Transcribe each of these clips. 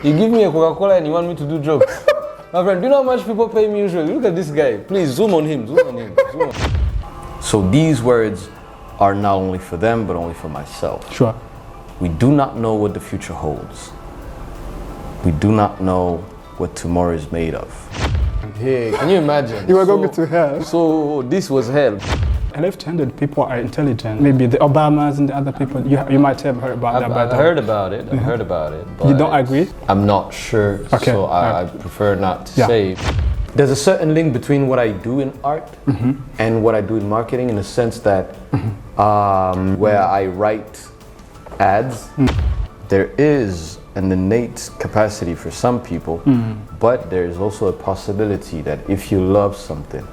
You give me a Coca-Cola and you want me to do jokes. My friend, do you know how much people pay me usually? Look at this guy. Please zoom on him. So these words are not only for them, but only for myself. Sure. We do not know what the future holds. We do not know what tomorrow is made of. Hey, can you imagine? You were going to hell. So this was hell. Left-handed people are intelligent. Maybe the Obamas and the other people, you might have heard about that. I've heard about it. I've heard about it. But you don't agree? I'm not sure, okay. So I prefer not to say. There's a certain link between what I do in art and what I do in marketing, in the sense that where I write ads, there is an innate capacity for some people, but there is also a possibility that if you love something,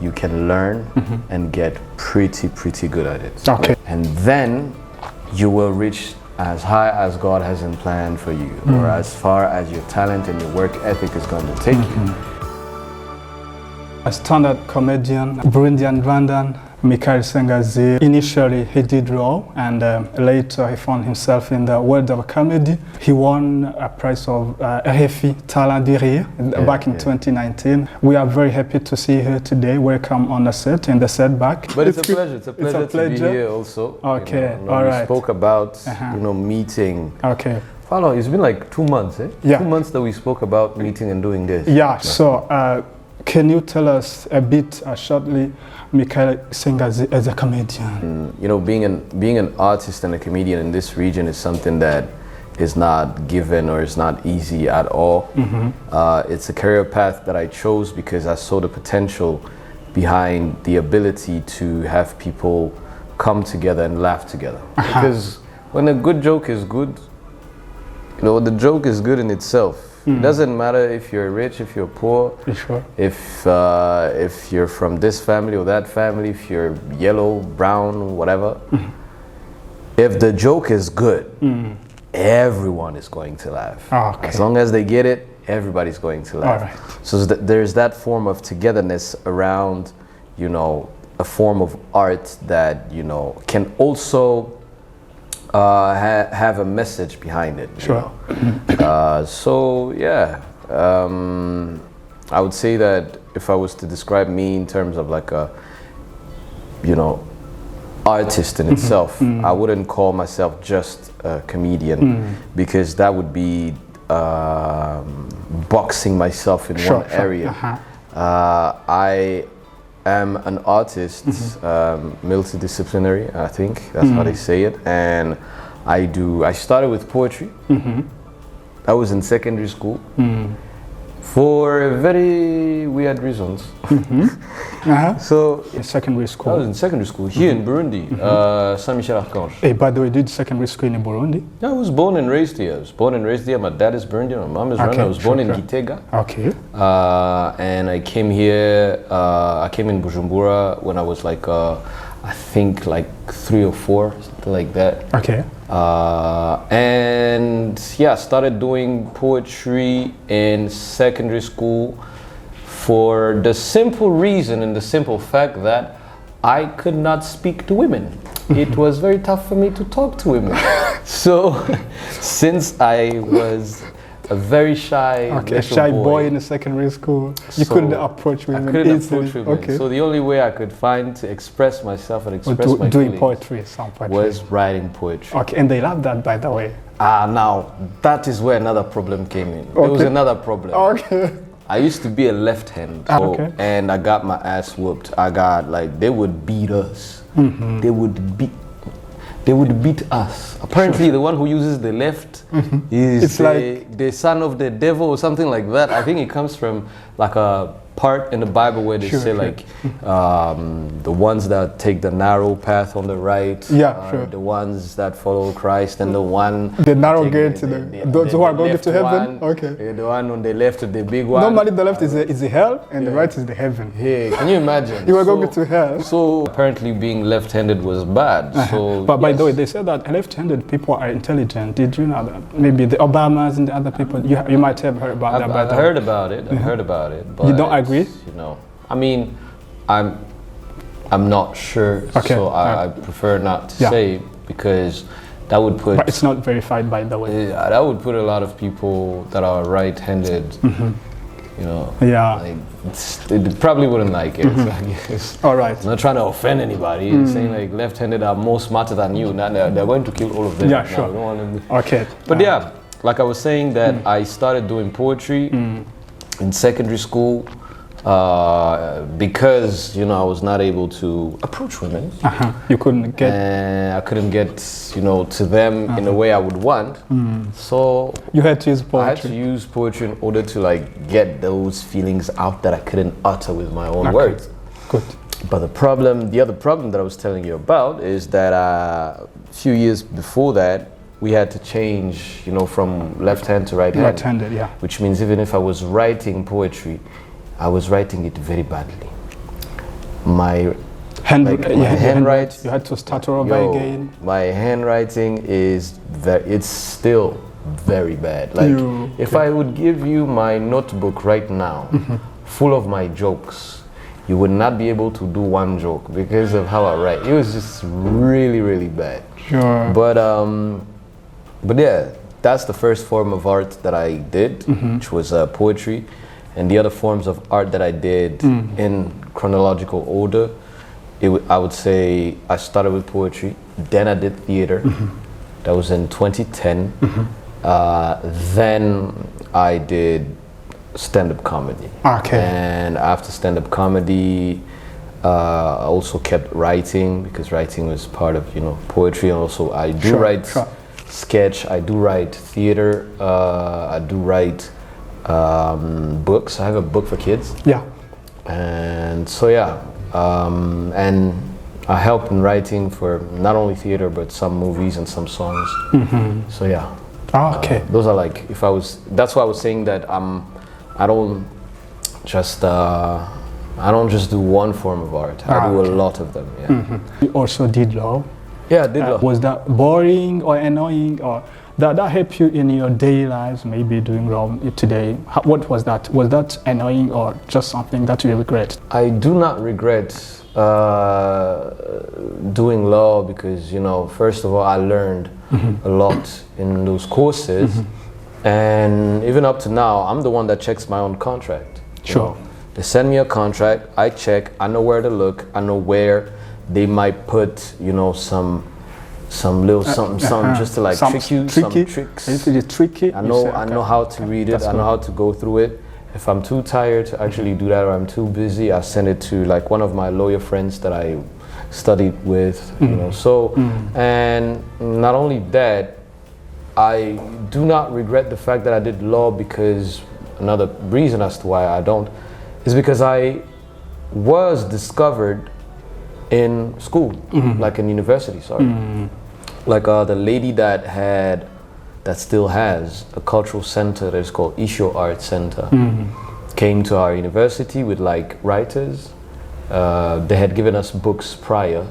you can learn and get pretty good at it. Okay. And then you will reach as high as God has in plan for you, or as far as your talent and your work ethic is going to take you. A stand-up comedian, Burundian Rwandan, Michaël SENGAZI. Initially he did role, and later he found himself in the world of comedy. He won a prize of RFI Talents du Rire back in 2019. We are very happy to see you here today. Welcome on the set, in the setback. But it's a pleasure. It's a pleasure to be here also. Okay, you know, all right. We spoke about meeting. Okay. Follow. It's been like 2 months, eh? Yeah. 2 months that we spoke about meeting and doing this. Yeah. So can you tell us a bit shortly, Michaël SENGAZI as a comedian? You know, being an artist and a comedian in this region is something that is not given or is not easy at all. It's a career path that I chose because I saw the potential behind the ability to have people come together and laugh together. Because when a good joke is good, you know, the joke is good in itself. It doesn't matter if you're rich, if you're poor, sure. if you're from this family or that family, if you're yellow, brown, whatever. If the joke is good, everyone is going to laugh. Okay. As long as they get it, everybody's going to laugh. All right. So there's that form of togetherness around, you know, a form of art that, you know, can also have a message behind it. Sure. So yeah, I would say that if I was to describe me in terms of like a, you know, artist in itself, I wouldn't call myself just a comedian because that would be boxing myself in one area. I am an artist, multidisciplinary, I think that's how they say it, and I started with poetry. I was in secondary school for very weird reasons. So in secondary school? I was in secondary school here in Burundi, Saint Michel Archange. Hey, by the way, did secondary school in Burundi? Yeah, I was born and raised here. My dad is Burundian, my mom is Rwanda. I was born in Gitega. Okay. And I came here, I came in Bujumbura when I was like, I think like 3 or 4, something like that. Okay. And yeah, started doing poetry in secondary school for the simple reason and the simple fact that I could not speak to women. It was very tough for me to talk to women. So since I was a very shy boy in the secondary school, you couldn't approach women easily. Okay. So the only way I could find to express myself and express my doing feelings poetry, some poetry, was writing poetry. Okay, and they love that, by the way. Now that is where another problem came in. There was another problem. Okay. I used to be a left hand, and I got my ass whooped. I got like, they would beat us. They would beat us. Apparently, the one who uses the left is the son of the devil or something like that. I think it comes from like a part in the Bible where they say like the ones that take the narrow path on the right, the ones that follow Christ, and the narrow gate, those who are going to heaven. The one on the left, the big one. Normally the left is the hell and the right is the heaven. Hey, can you imagine? You were going to hell. So apparently being left-handed was bad. So, but by the way, they said that left-handed people are intelligent. Did you know that? Maybe the Obamas and the other people, you might have heard about that. I've heard about it. I've heard about it. But you don't agree? You know, I mean, I'm not sure, so I prefer not to say, because that would put. But it's not verified, by the way. That would put a lot of people that are right-handed. You know, like it probably wouldn't like it. So I guess. All right. I'm not trying to offend anybody. I'm saying like left-handed are more smarter than you. Now they're going to kill all of them. Yeah, now, sure. we don't want them to... Okay. But yeah, like I was saying that I started doing poetry in secondary school because, you know, I was not able to approach women. You couldn't get... And I couldn't get, you know, to them in the way I would want. So you had to use poetry. I had to use poetry in order to like get those feelings out that I couldn't utter with my own words. Good. But the other problem that I was telling you about is that a few years before that, we had to change, you know, from left hand to right hand. Right-handed, yeah. Which means even if I was writing poetry, I was writing it very badly. My handwriting. You had to start over again. My handwriting is it's still very bad. Like if I would give you my notebook right now, full of my jokes, you would not be able to do one joke because of how I write. It was just really, really bad. Sure. But yeah, that's the first form of art that I did, which was poetry. And the other forms of art that I did in chronological order, I would say I started with poetry, then I did theater. That was in 2010. Then I did stand-up comedy. Okay. And after stand-up comedy, I also kept writing because writing was part of, you know, poetry. And also I do write sketch, I do write theater, I do write books. I have a book for kids. Yeah. And so yeah, and I helped in writing for not only theater but some movies and some songs. So yeah. Okay. Those are like that's why I was saying that I don't just do one form of art. I do a lot of them. Yeah. You also did law. Yeah, I did law. Was that boring or annoying, or that helped you in your daily lives, maybe doing law today? What was that? Was that annoying or just something that you regret? I do not regret doing law because, you know, first of all, I learned a lot in those courses. And even up to now, I'm the one that checks my own contract. Sure. They send me a contract, I check, I know where to look, I know where they might put, you know, some little something just to like trick you, some tricks. It's tricky. I know how to read it, I know how to go through it. If I'm too tired to actually do that or I'm too busy, I send it to like one of my lawyer friends that I studied with, you know. So, and not only that, I do not regret the fact that I did law because another reason as to why I don't is because I was discovered in school, like in university, like the lady that still has a cultural center that is called Isho Art Center, came to our university with like writers. They had given us books prior,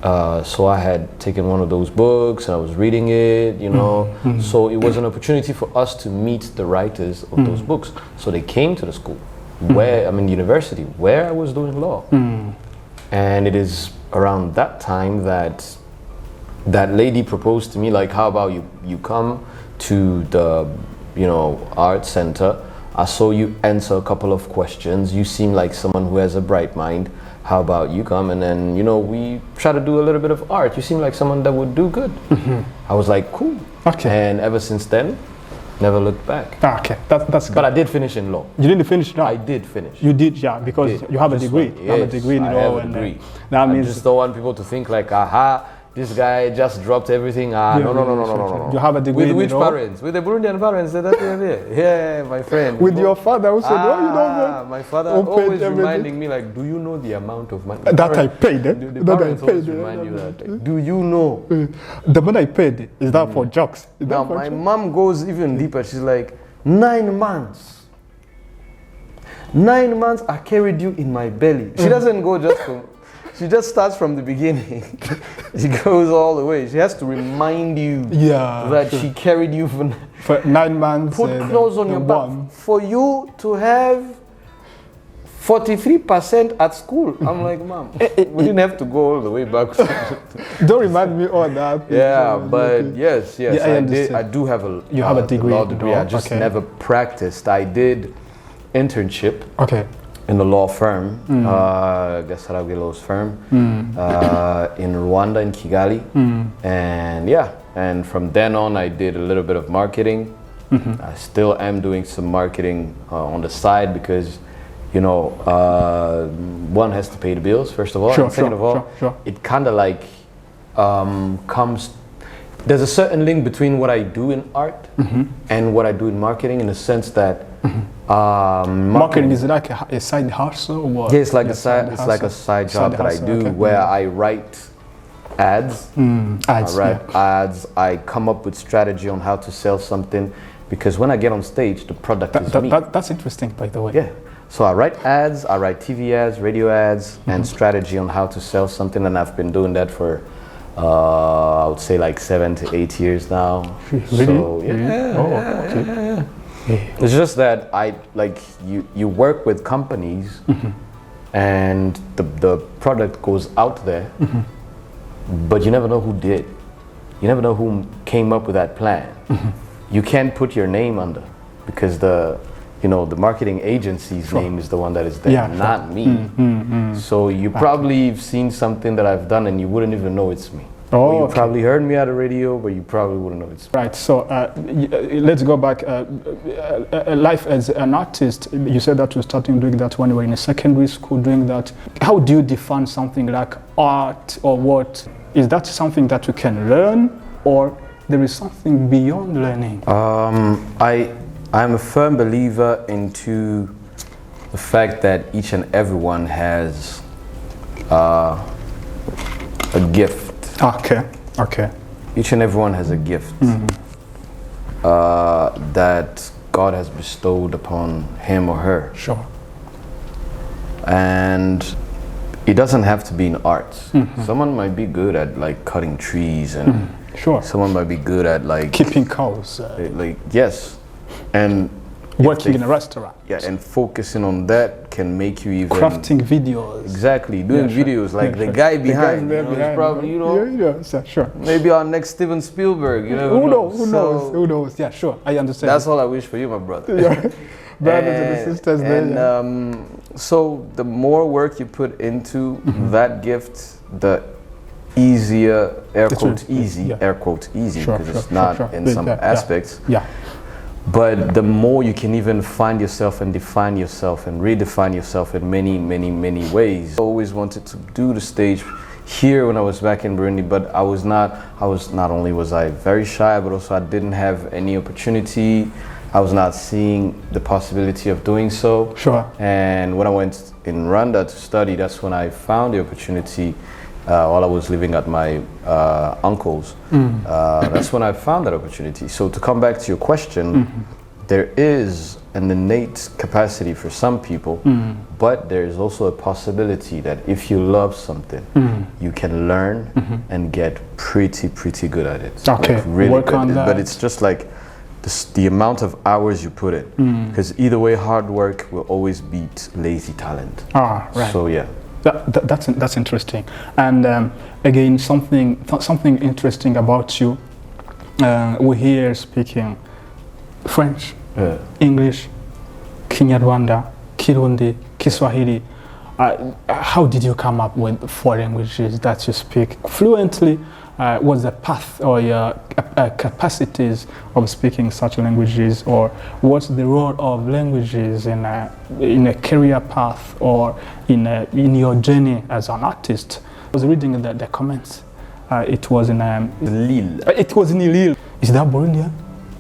so I had taken one of those books and I was reading it, you know. So it was an opportunity for us to meet the writers of those books. So they came to the school, university, where I was doing law. And it is around that time that that lady proposed to me, like, how about you come to the, you know, art center. I saw you answer a couple of questions. You seem like someone who has a bright mind. How about you come and then, you know, we try to do a little bit of art. You seem like someone that would do good. I was like, cool. Okay. And ever since then, never looked back. Okay, that's good. But I did finish in law. You didn't finish law? I did finish. You did, yeah, because you have a degree. Yes, you have a degree in law. I have a degree. That means I just don't want people to think like, aha, this guy just dropped everything. No. You have a degree with which parents? With the Burundian parents? Yeah, my friend. With your father who said, no, you don't. My father always reminding me, like, do you know the amount of money? That I paid. The parents always remind you that. Like, do you know? The money I paid, is that for jokes? Now, my mom goes even deeper. She's like, 9 months. 9 months I carried you in my belly. She doesn't go just from... She just starts from the beginning. She goes all the way. She has to remind you that she carried you for 9 months. Put clothes on your back. For you to have 43% at school. I'm like, Mom, we didn't have to go all the way back. Don't remind me of that. Yeah, but yes, Yeah, I do have a you have a degree. law degree. I just never practiced. I did internship. Okay. In a law firm, Gasaragelo's firm, in Rwanda, in Kigali. And from then on I did a little bit of marketing. I still am doing some marketing on the side because, you know, one has to pay the bills, first of all. Sure, and second of all, it kind of like comes, there's a certain link between what I do in art and what I do in marketing, in the sense that marketing is like a side hustle? Or yeah, it's like a side job that I do where I write ads. I write ads. I come up with strategy on how to sell something, because when I get on stage, the product is me. That's interesting, by the way. Yeah. So I write ads, I write TV ads, radio ads, and strategy on how to sell something, and I've been doing that for I would say like 7 to 8 years now. Really? So yeah. It's just that you work with companies and the product goes out there, but you never know who did. You never know who came up with that plan. You can't put your name under, because the marketing agency's name is the one that is there, not me. So you probably have seen something that I've done and you wouldn't even know it's me. Or you probably heard me at the radio, but you probably wouldn't know it's me. Right, so let's go back. Life as an artist, you said that you're starting doing that when you were in a secondary school doing that. How do you define something like art, or what? Is that something that you can learn, or there is something beyond learning? I'm a firm believer into the fact that each and everyone has a gift. Okay. Each and everyone has a gift that God has bestowed upon him or her. Sure. And it doesn't have to be in art. Someone might be good at like cutting trees, and someone might be good at like keeping cows. Yes. And working in a restaurant. Yeah, and focusing on that can make you even crafting videos. Exactly, doing videos like the guy behind. He's probably, sure. Maybe our next Steven Spielberg. You know, who knows? Yeah, sure. I understand. That's all I wish for you, my brother. Brothers and sisters. So the more work you put into that gift, the easier, air quote easy, because it's not in some aspects. Yeah. But the more you can even find yourself and define yourself and redefine yourself in many, many, many ways. I always wanted to do the stage here when I was back in Burundi, but not only was I very shy, but also I didn't have any opportunity. I was not seeing the possibility of doing so. Sure. And when I went in Rwanda to study, that's when I found the opportunity. While I was living at my uncle's, that's when I found that opportunity. So to come back to your question, there is an innate capacity for some people, but there is also a possibility that if you love something, you can learn and get pretty good at it. Okay, like really work good. on that. But it's just like the amount of hours you put in, because either way, hard work will always beat lazy talent. Right. So yeah. That's interesting. And again, something interesting about you. We hear speaking French, English, Kinyarwanda, Kirundi, Kiswahili. How did you come up with 4 languages that you speak fluently? What's the path or your capacities of speaking such languages, or what's the role of languages in a career path or in your journey as an artist? I was reading the comments. It was in Lille. It was in Lille. Is that Burundian?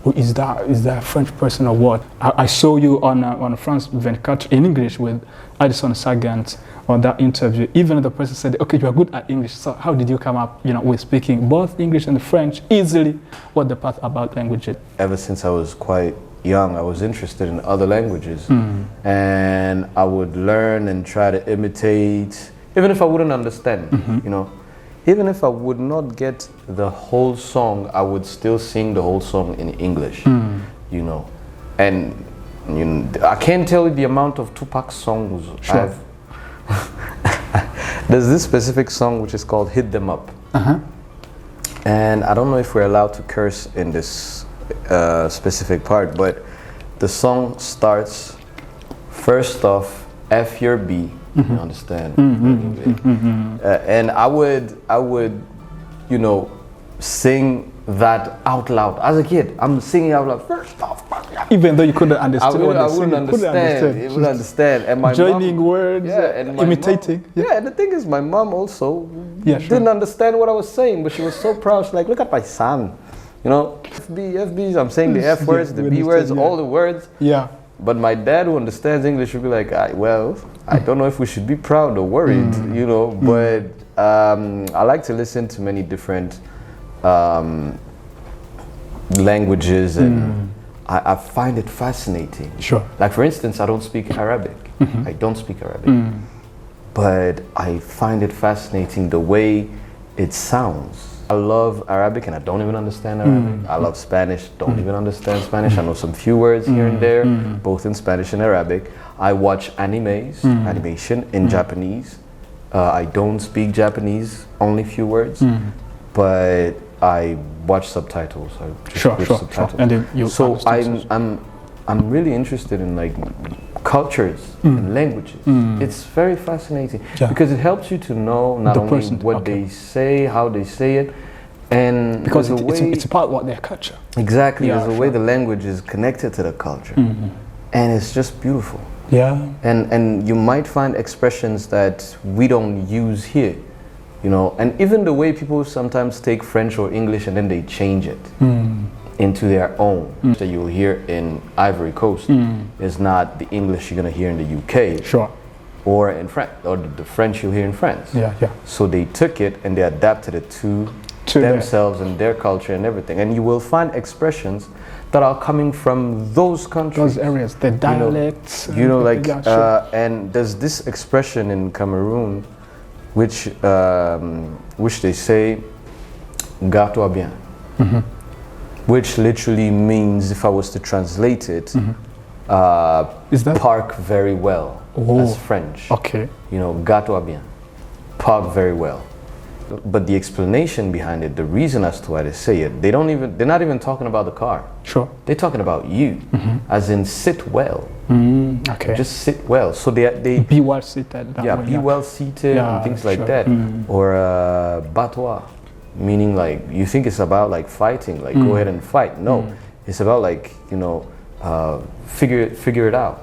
Or is that a French person or what? I saw you on France 24 in English with Addison Sagant on that interview. Even the person said, okay, you are good at English. So how did you come up, with speaking both English and French easily? What the path about languages? Ever since I was quite young, I was interested in other languages, and I would learn and try to imitate, even if I wouldn't understand, Even if I would not get the whole song, I would still sing the whole song in English, And I can't tell you the amount of Tupac songs Sure. I've. There's this specific song which is called "Hit Them Up," and I don't know if we're allowed to curse in this specific part, but the song starts first off F your B. You understand? And I would, sing that out loud as a kid. I'm singing out loud first off. Even though you couldn't understand what I they're wouldn't saying, understand. You wouldn't understand. And my joining mom, words, and my imitating. Mom, and the thing is, my mom also sure. didn't understand what I was saying, but she was so proud. She's like, "Look at my son." FBs. I'm saying the F words, the B words, all the words. Yeah. But my dad, who understands English, would be like, I don't know if we should be proud or worried, But I like to listen to many different languages, and I find it fascinating. Sure. Like, for instance, I don't speak Arabic. I don't speak Arabic. But I find it fascinating the way it sounds. I love Arabic and I don't even understand Arabic. I love Spanish, don't even understand Spanish. I know some few words here and there, both in Spanish and Arabic. I watch animation in Japanese. I don't speak Japanese, only few words, but I watch subtitles. I just Sure. subtitles. And then you So understand I'm really interested in like cultures and languages. It's very fascinating because it helps you to know not The only person, what they say, how they say it, and because there's a way, it's a part of their culture. exactly. Yeah, there's a way the language is connected to the culture, and it's just beautiful. Yeah. And you might find expressions that we don't use here, and even the way people sometimes take French or English and then they change it into their own that you'll hear in Ivory Coast is not the English you're gonna hear in the UK, Sure. or in France, or the French you'll hear in France. Yeah. So they took it and they adapted it to themselves and their culture and everything. And you will find expressions that are coming from those countries. Those areas, the dialects. And there's this expression in Cameroon, which they say, "Garde-toi bien," which literally means, if I was to translate it, Is that park very well. That's French. okay? Garde-toi bien, park very well. But the explanation behind it, the reason as to why they say it, they're not even talking about the car. Sure. They're talking about you, as in sit well. Okay. Just sit well. So they Be well seated. be well seated and things like that. Or batwa, meaning like you think it's about like fighting, like go ahead and fight. No, it's about like figure it out.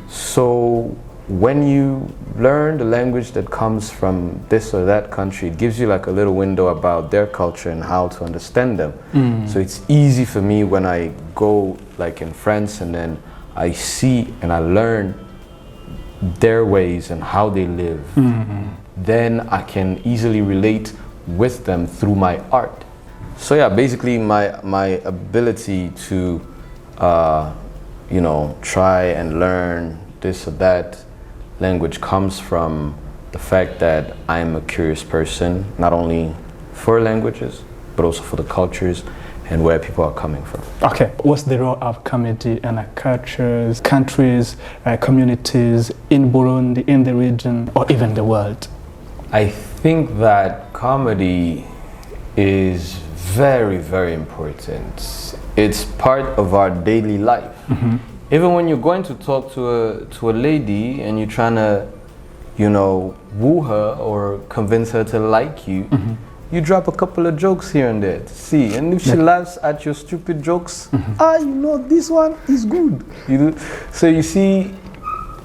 So when you learn the language that comes from this or that country, it gives you like a little window about their culture and how to understand them. So it's easy for me when I go like in France and then I see and I learn their ways and how they live. Then I can easily relate with them through my art. So yeah, basically my ability to try and learn this or that language comes from the fact that I'm a curious person, not only for languages, but also for the cultures and where people are coming from. Okay, what's the role of comedy in cultures, countries, communities in Burundi, in the region, or even the world? I think that comedy is very, very important. It's part of our daily life. Even when you're going to talk to a lady and you're trying to, woo her or convince her to like you, you drop a couple of jokes here and there to see. And if she laughs at your stupid jokes, this one is good. So you see,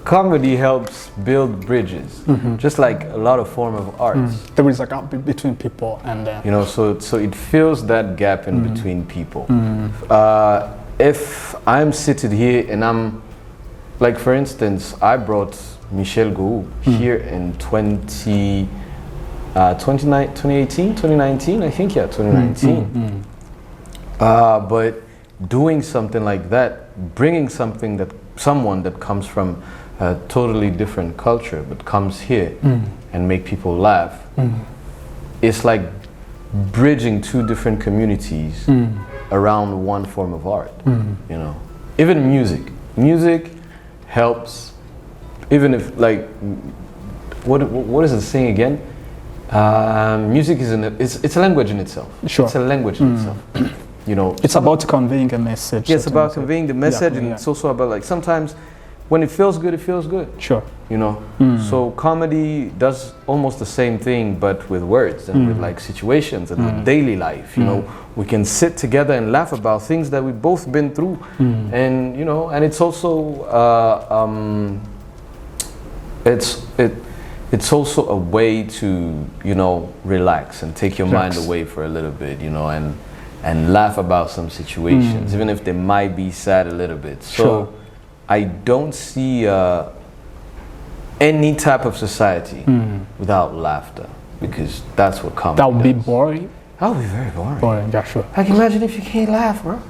comedy helps build bridges, just like a lot of form of arts. There is a gap between people and so it fills that gap in between people. If I'm seated here and I'm, like for instance, I brought Michel Gou here in 2018, I think, 2019. But doing something like that, bringing someone that comes from a totally different culture but comes here and make people laugh, it's like bridging two different communities around one form of art. Even music. music helps, even if like, what is the saying again? Music is it's a language in itself. Sure. It's a language in itself. You know, it's about conveying a message. Yeah, it's about conveying the message, and it's also about like sometimes when it feels good, it feels good. Sure. You know, so comedy does almost the same thing, but with words and with like situations and with daily life. You know, we can sit together and laugh about things that we've both been through, and you know, and it's also it's also a way to, you know, relax and take your mind away for a little bit, you know, and laugh about some situations, even if they might be sad a little bit. So I don't see any type of society without laughter, because that's what comedy That would be does. boring. That would be very boring. Boring, yeah, sure. Like, imagine if you can't laugh, bro.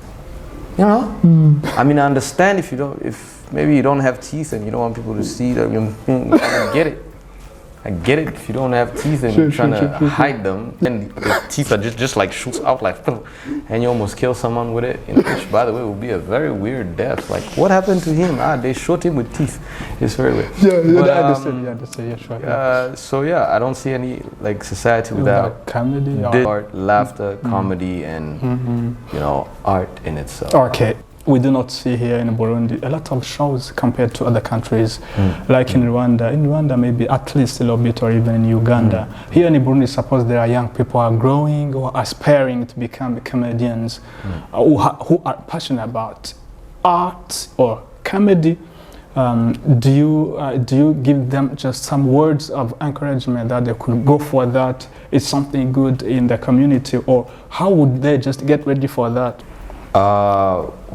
You know? I mean, I understand if maybe you don't have teeth and you don't want people to see that. I get it. I get it if you don't have teeth and you're trying to hide them, and the teeth are just like shoots out like, and you almost kill someone with it, which by the way would be a very weird death. Like, what happened to him? They shot him with teeth. It's very weird. But, I understand. Yeah, sure. So yeah, I don't see any like society without comedy, art, laughter, comedy, and you know, art in itself. Okay. We do not see here in Burundi a lot of shows compared to other countries, like in Rwanda. In Rwanda, maybe at least a little bit, or even in Uganda. Here in Burundi, suppose there are young people who are growing or aspiring to become comedians, who are passionate about art or comedy. Do you give them just some words of encouragement that they could go for that? It's something good in the community, or how would they just get ready for that?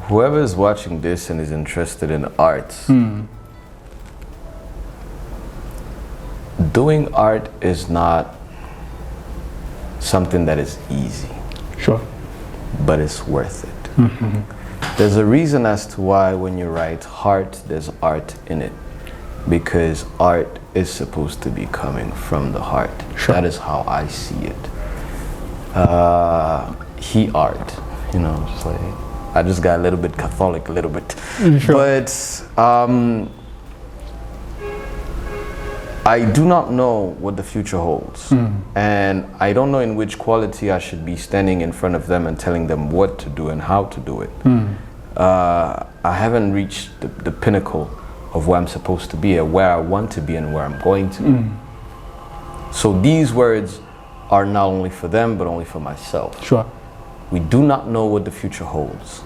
Whoever is watching this and is interested in art, doing art is not something that is easy. Sure. But it's worth it. There's a reason as to why when you write heart, there's art in it. Because art is supposed to be coming from the heart. Sure. That is how I see it. He art. You know, it's like, I just got a little bit Catholic, a little bit. Sure. But I do not know what the future holds. And I don't know in which quality I should be standing in front of them and telling them what to do and how to do it. I haven't reached the pinnacle of where I'm supposed to be, or where I want to be and where I'm going to be. So these words are not only for them, but only for myself. Sure. We do not know what the future holds.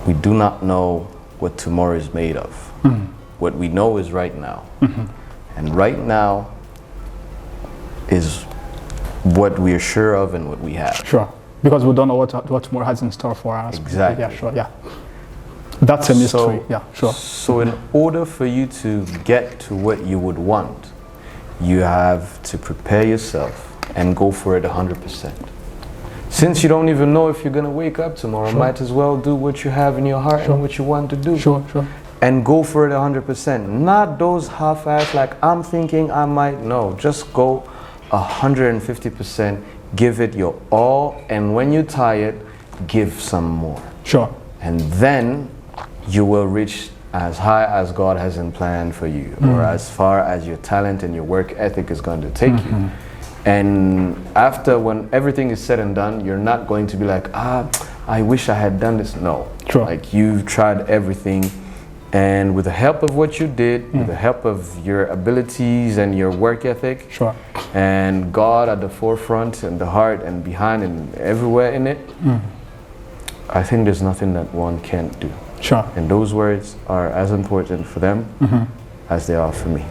We do not know what tomorrow is made of. What we know is right now. And right now is what we are sure of and what we have. Sure. Because we don't know what tomorrow has in store for us. Exactly. Yeah, sure, yeah. That's a mystery, yeah, sure. So in order for you to get to what you would want, you have to prepare yourself and go for it 100%. Since you don't even know if you're going to wake up tomorrow, might as well do what you have in your heart and what you want to do. Sure. And go for it 100%. Not those half-assed, like I'm thinking I might. No, just go 150%. Give it your all. And when you're tired, give some more. Sure. And then you will reach as high as God has in plan for you, or as far as your talent and your work ethic is going to take you. And after, when everything is said and done, you're not going to be like, I wish I had done this. No. Sure. Like, you've tried everything, and with the help of what you did, with the help of your abilities and your work ethic, Sure. and God at the forefront and the heart and behind and everywhere in it, I think there's nothing that one can't do. Sure. And those words are as important for them as they are for me.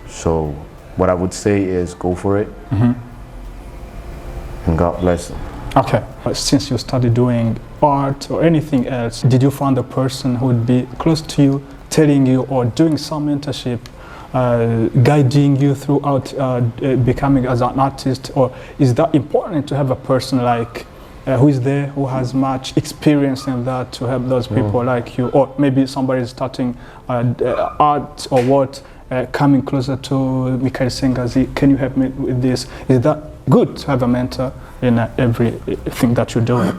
So what I would say is go for it, and God bless them. Okay. Since you started doing art or anything else, did you find a person who would be close to you, telling you, or doing some mentorship, guiding you throughout becoming as an artist? Or is that important to have a person like who is there, who has much experience in that, to help those people like you? Or maybe somebody is starting art or what, coming closer to Michaël SENGAZI, can you help me with this? Is that good to have a mentor in everything that you're doing?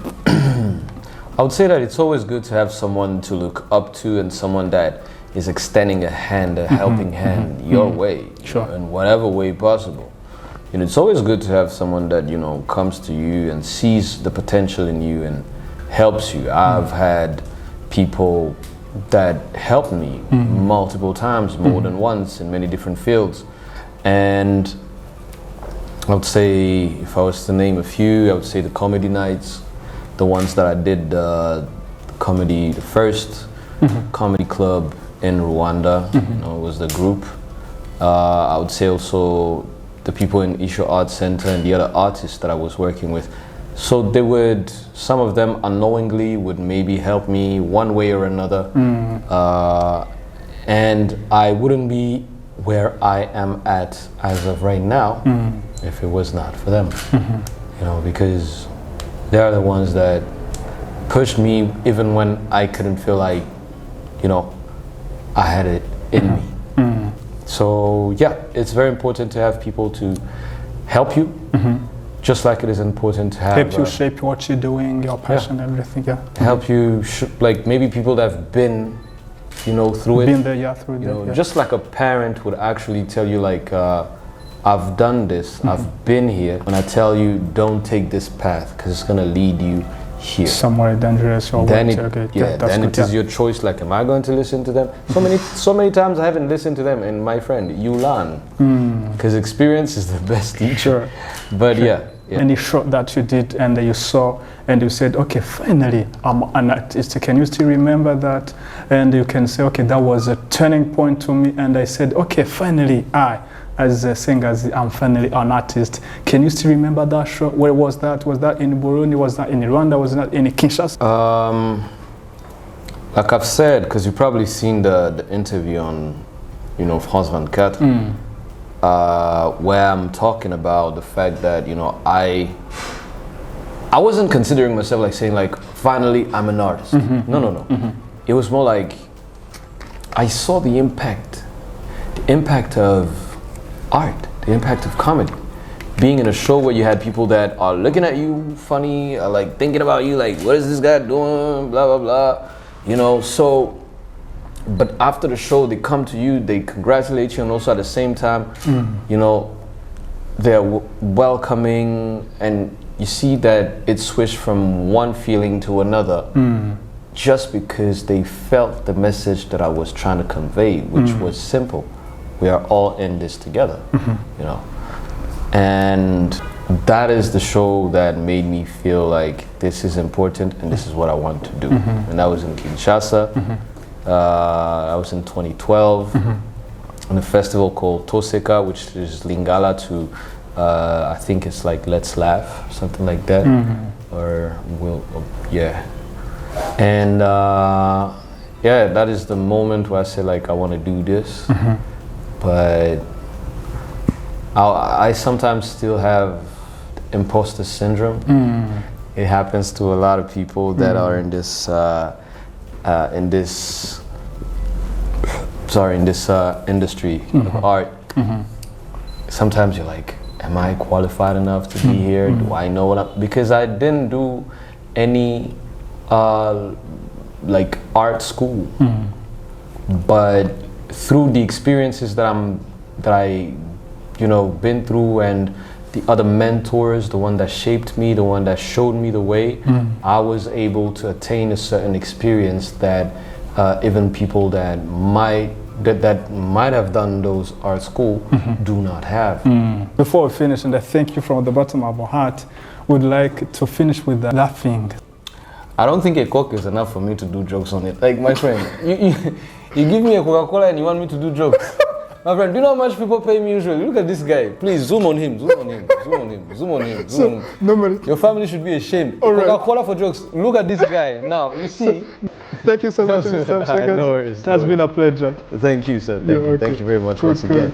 I would say that it's always good to have someone to look up to and someone that is extending a hand, a helping hand your way, Sure. in whatever way possible. You know, it's always good to have someone that, you know, comes to you and sees the potential in you and helps you. I've had people that helped me multiple times, more than once, in many different fields. And I would say, if I was to name a few, I would say the comedy nights, the ones that I did, the first comedy club in Rwanda, you know, was the group. I would say also the people in Isho Art Center and the other artists that I was working with. So they would, some of them unknowingly would maybe help me one way or another. And I wouldn't be where I am at as of right now if it was not for them. You know, because they are the ones that pushed me even when I couldn't feel like, you know, I had it in me. So yeah, it's very important to have people to help you, just like it is important to have Help you shape what you're doing, your passion, everything. Yeah. Help you, like maybe people that have been, you know, through it. Been there, yeah, through You that. know, Yeah. just like a parent would actually tell you, like, I've done this, I've been here. When I tell you, don't take this path because it's gonna lead you here. Somewhere dangerous or Then what? it, Okay, yeah, that's then good, it is your choice. Like, am I going to listen to them? So many times I haven't listened to them, and my friend, you learn because experience is the best teacher. But yeah. Any show that you did and you saw and you said, okay, finally I'm an artist. Can you still remember that? And you can say, okay, that was a turning point to me. And I said, okay, finally I, as SENGAZI, I'm finally an artist. Can you still remember that show? Where was that? Was that in Burundi? Was that in Rwanda? Was that in Kinshasa? Like I've said, because you've probably seen the interview on, you know, France 24. Where I'm talking about the fact that, you know, I wasn't considering myself like saying like, finally I'm an artist. No. It was more like I saw the impact of art, the impact of comedy. Being in a show where you had people that are looking at you funny, are like thinking about you, like, what is this guy doing, blah, blah, blah, you know, so. But after the show, they come to you, they congratulate you, and also at the same time, you know, they're welcoming, and you see that it switched from one feeling to another, just because they felt the message that I was trying to convey, which was simple. We are all in this together, you know. And that is the show that made me feel like this is important and this is what I want to do. And that was in Kinshasa. I was in 2012 on a festival called Toseka, which is Lingala to, I think it's like Let's Laugh, something like that, or yeah. And yeah, that is the moment where I say like I want to do this, but I sometimes still have imposter syndrome. It happens to a lot of people that are in this industry of art. Sometimes you're like, am I qualified enough to be here? Do I know what I'm, because I didn't do any like art school, but through the experiences that I you know been through, and the other mentors, the one that shaped me, the one that showed me the way, I was able to attain a certain experience that even people that might have done those art school do not have. Before we finish, and I thank you from the bottom of our heart, we'd like to finish with laughing. I don't think a Coke is enough for me to do jokes on it. Like, my friend, you give me a Coca-Cola and you want me to do jokes. My friend, do you know how much people pay me usually? Look at this guy. Please zoom on him, zoom on him, zoom on him, zoom on him, zoom on him. Normally, your family should be ashamed. All right. Coca-Cola for jokes. Look at this guy. Now, you see. thank you so much, Mr. No worries. It has been a pleasure. Thank you, sir. Okay. Thank you very much Good, once again.